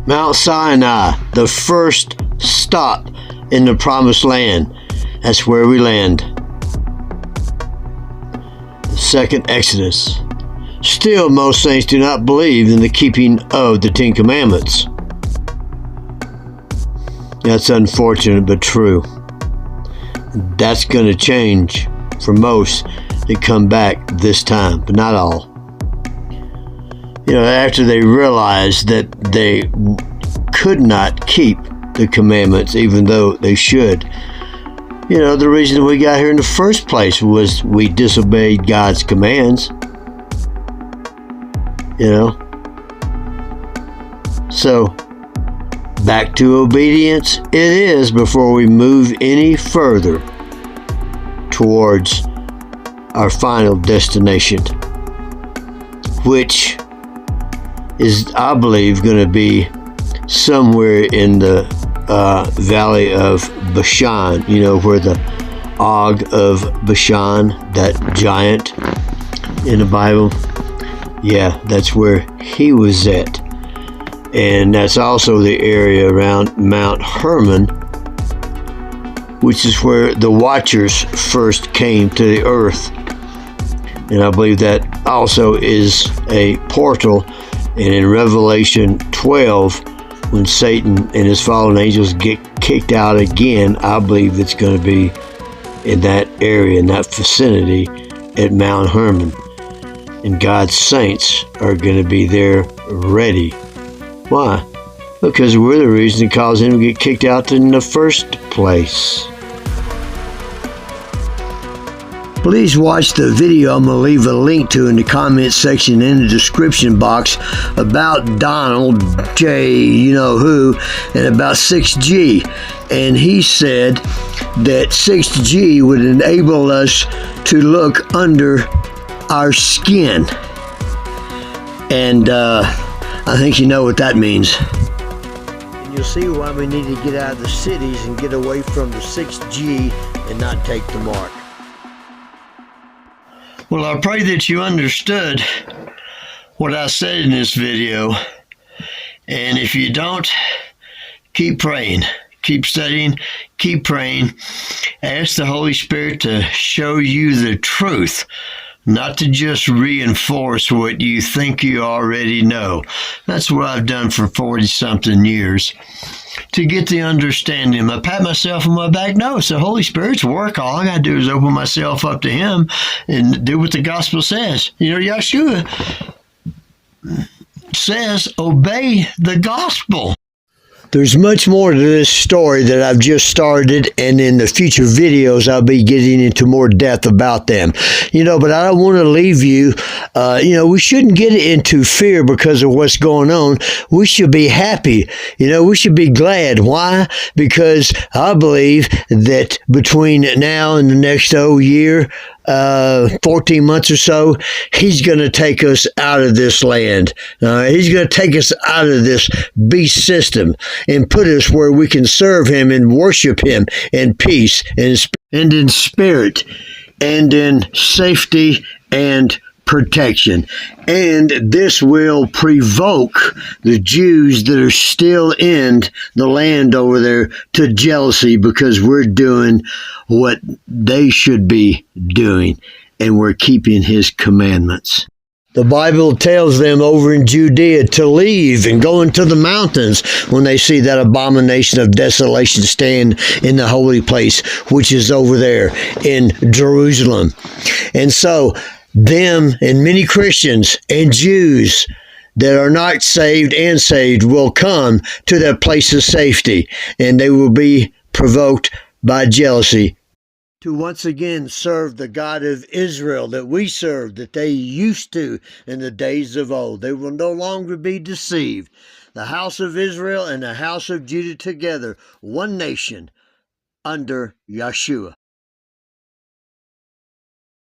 Mount Sinai, the first stop in the Promised Land. That's where we land. The second Exodus. Still, most saints do not believe in the keeping of the Ten Commandments. That's unfortunate but true. That's going to change for most that come back this time, but not all. You know, after they realized that they could not keep the commandments, even though they should. You know, the reason we got here in the first place was we disobeyed God's commands. You know? So, back to obedience it is before we move any further towards our final destination, which is, I believe, going to be somewhere in the valley of Bashan, you know, where the Og of Bashan, that giant in the Bible, yeah, that's where he was at. And that's also the area around Mount Hermon, which is where the Watchers first came to the earth. And I believe that also is a portal. And in Revelation 12, when Satan and his fallen angels get kicked out again, I believe it's going to be in that area, in that vicinity at Mount Hermon. And God's saints are going to be there ready. Why? Because we're the reason that caused him to get kicked out in the first place. Please watch the video I'm going to leave a link to in the comment section in the description box about Donald J. You-know-who and about 6G. And he said that 6G would enable us to look under our skin. And I think you know what that means. And you'll see why we need to get out of the cities and get away from the 6G and not take the mark. Well, I pray that you understood what I said in this video. And if you don't, keep praying, keep studying, keep praying. Ask the Holy Spirit to show you the truth, not to just reinforce what you think you already know. That's what I've done for 40-something years. To get the understanding. I pat myself on my back. No, it's the Holy Spirit's work. All I got to do is open myself up to Him and do what the gospel says. You know, Yahshua says, obey the gospel. There's much more to this story that I've just started, and in the future videos I'll be getting into more depth about them. You know, but I don't want to leave you, we shouldn't get into fear because of what's going on. We should be happy. You know, we should be glad. Why? Because I believe that between now and the next year, 14 months or so, He's going to take us out of this land. He's going to take us out of this beast system and put us where we can serve Him and worship Him in peace and in spirit and in safety and protection. And this will provoke the Jews that are still in the land over there to jealousy, because we're doing what they should be doing, and we're keeping His commandments. The Bible tells them over in Judea to leave and go into the mountains when they see that abomination of desolation stand in the holy place, which is over there in Jerusalem. And so them and many Christians and Jews that are not saved and saved will come to that place of safety, and they will be provoked by jealousy to once again serve the God of Israel that we served, that they used to in the days of old. They will no longer be deceived. The house of Israel and the house of Judah together, one nation under Yahshua.